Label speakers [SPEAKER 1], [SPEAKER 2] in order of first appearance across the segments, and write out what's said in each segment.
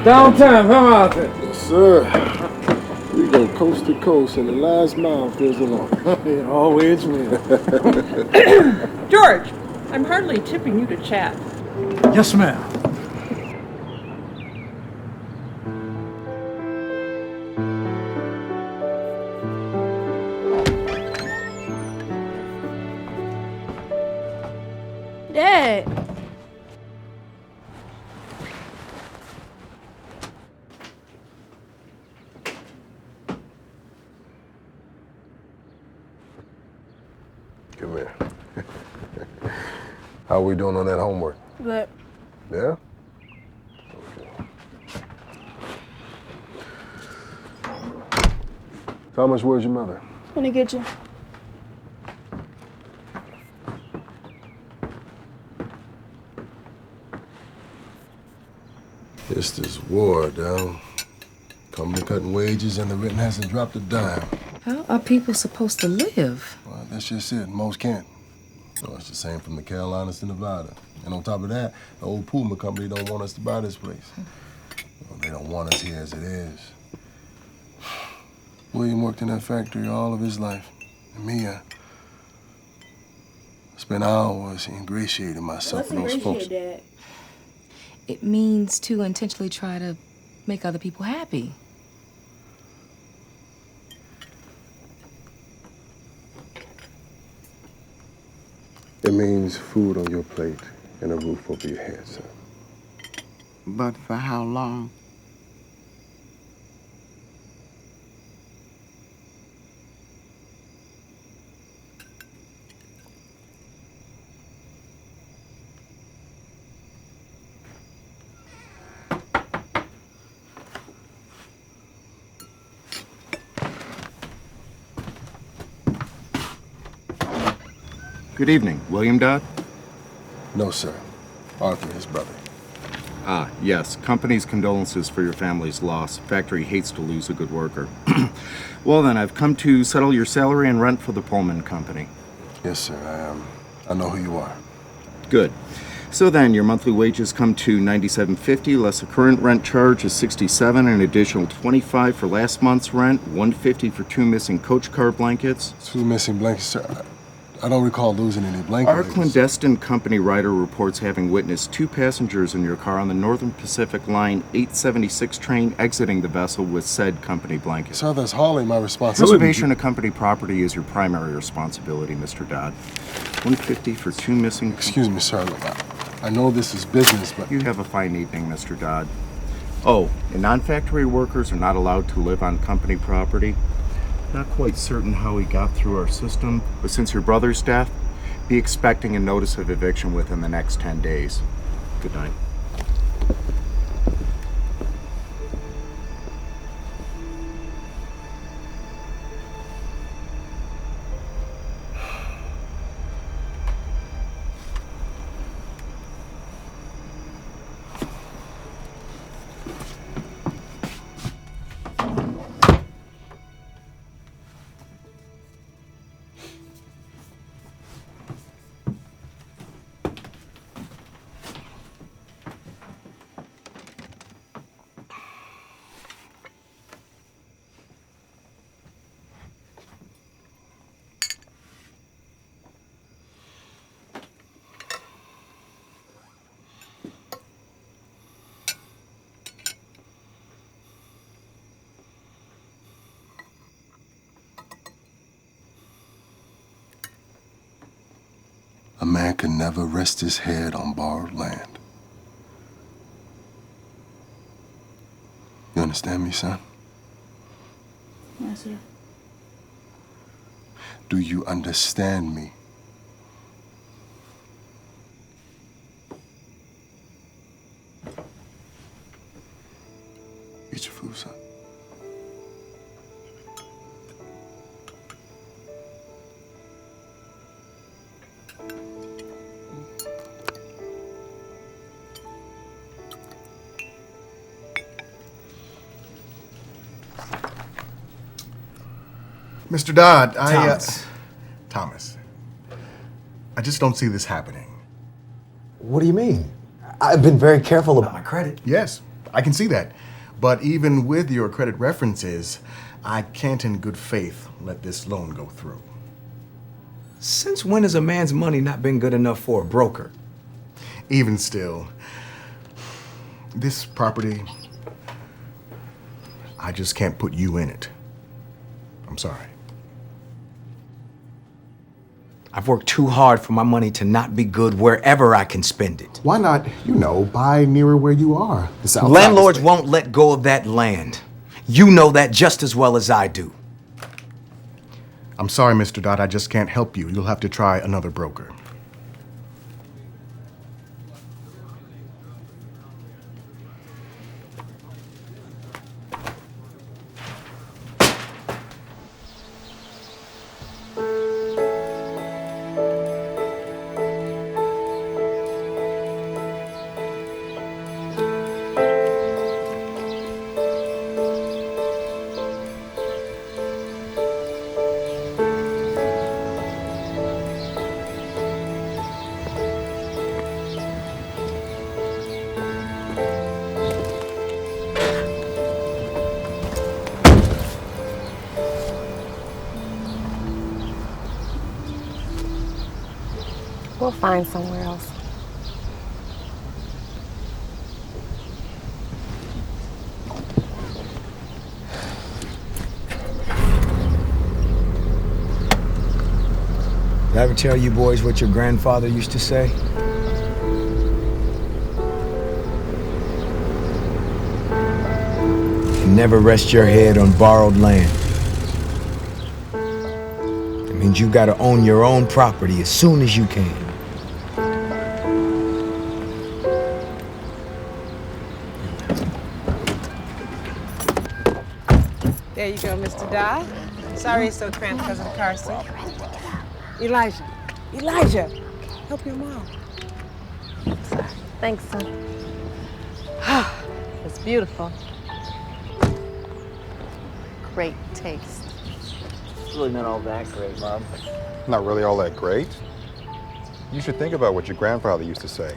[SPEAKER 1] Downtown, come out there.
[SPEAKER 2] Yes, sir. We go coast to coast, and the last mile feels the longest.
[SPEAKER 1] It always will.
[SPEAKER 3] George, I'm hardly tipping you to chat.
[SPEAKER 1] Yes, ma'am.
[SPEAKER 4] Dad.
[SPEAKER 2] Come here. How are we doing on that homework?
[SPEAKER 4] But
[SPEAKER 2] Yeah? So how much where's your mother?
[SPEAKER 4] in the kitchen.
[SPEAKER 2] It's this war, Dell. Company cutting wages and the rent hasn't dropped a dime.
[SPEAKER 5] How are people supposed to live?
[SPEAKER 2] Well, that's just it. Most can't. So it's the same from the Carolinas to Nevada. And on top of that, the old Puma company don't want us to buy this place. Well, they don't want us here as it is. William worked in that factory all of his life. And me, I spent hours ingratiating myself with those folks.
[SPEAKER 4] Dad?
[SPEAKER 5] It means to intentionally try to make other people happy.
[SPEAKER 2] It means food on your plate and a roof over your head, son.
[SPEAKER 6] But for how long?
[SPEAKER 7] Good evening. William Dodd?
[SPEAKER 2] No, sir. Arthur, his brother.
[SPEAKER 7] Ah, yes. Company's condolences for your family's loss. Factory hates to lose a good worker. Well then, I've come to settle your salary and rent for the Pullman Company.
[SPEAKER 2] Yes, sir. I know who you are.
[SPEAKER 7] Good. So then, your monthly wages come to $97.50, less the current rent charge is $67, an additional $25 for last month's rent, $150 for 2 missing coach car blankets.
[SPEAKER 2] 2 missing blankets, sir. I don't recall losing any blankets.
[SPEAKER 7] Our clandestine company writer reports having witnessed 2 passengers in your car on the Northern Pacific Line 876 train exiting the vessel with said company blankets.
[SPEAKER 2] Sir, that's hardly my responsibility.
[SPEAKER 7] Preservation of company property is your primary responsibility, Mr. Dodd. $150 for 2 missing...
[SPEAKER 2] Excuse me, sir. Look, I know this is business, but...
[SPEAKER 7] You have a fine evening, Mr. Dodd. Oh, and non-factory workers are not allowed to live on company property. Not quite certain how he got through our system, but since your brother's death, be expecting a notice of eviction within the next 10 days. Good night.
[SPEAKER 2] A man can never rest his head on borrowed land. You understand me, son?
[SPEAKER 4] Yes, sir.
[SPEAKER 2] Do you understand me? Eat your food, son.
[SPEAKER 8] Mr. Dodd,
[SPEAKER 1] Thomas.
[SPEAKER 8] I just don't see this happening.
[SPEAKER 9] What do you mean? I've been very careful about
[SPEAKER 1] My credit.
[SPEAKER 8] Yes, I can see that. But even with your credit references, I can't in good faith let this loan go through.
[SPEAKER 9] Since when has a man's money not been good enough for a broker?
[SPEAKER 8] Even still, this property, I just can't put you in it. I'm sorry.
[SPEAKER 9] I've worked too hard for my money to not be good wherever I can spend it.
[SPEAKER 10] Why not, buy nearer where you are?
[SPEAKER 9] Landlords won't let go of that land. You know that just as well as I do.
[SPEAKER 8] I'm sorry, Mr. Dodd, I just can't help you. You'll have to try another broker.
[SPEAKER 11] We'll find somewhere else.
[SPEAKER 9] Did I ever tell you boys what your grandfather used to say? You never rest your head on borrowed land. It means you gotta own your own property as soon as you can.
[SPEAKER 12] There you go, Mr. Dodd. Sorry it's so cramped because of the car seat. Elijah, help your mom.
[SPEAKER 11] Sorry. Thanks, son. It's beautiful. Great taste.
[SPEAKER 13] It's really not all that great, Mom.
[SPEAKER 14] Not really all that great. You should think about what your grandfather used to say.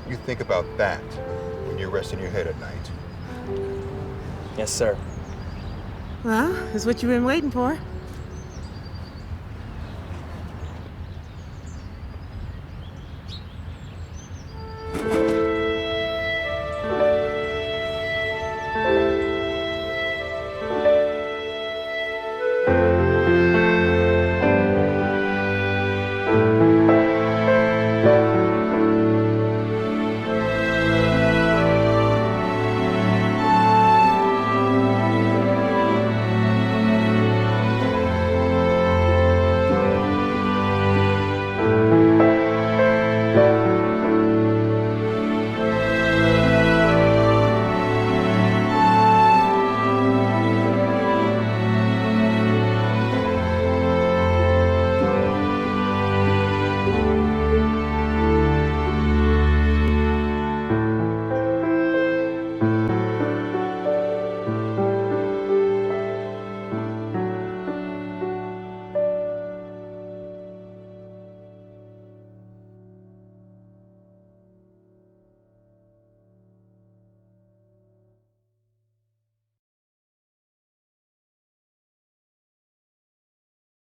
[SPEAKER 14] You think about that when you're resting your head at night.
[SPEAKER 13] Yes, sir.
[SPEAKER 12] Well, that's what you've been waiting for.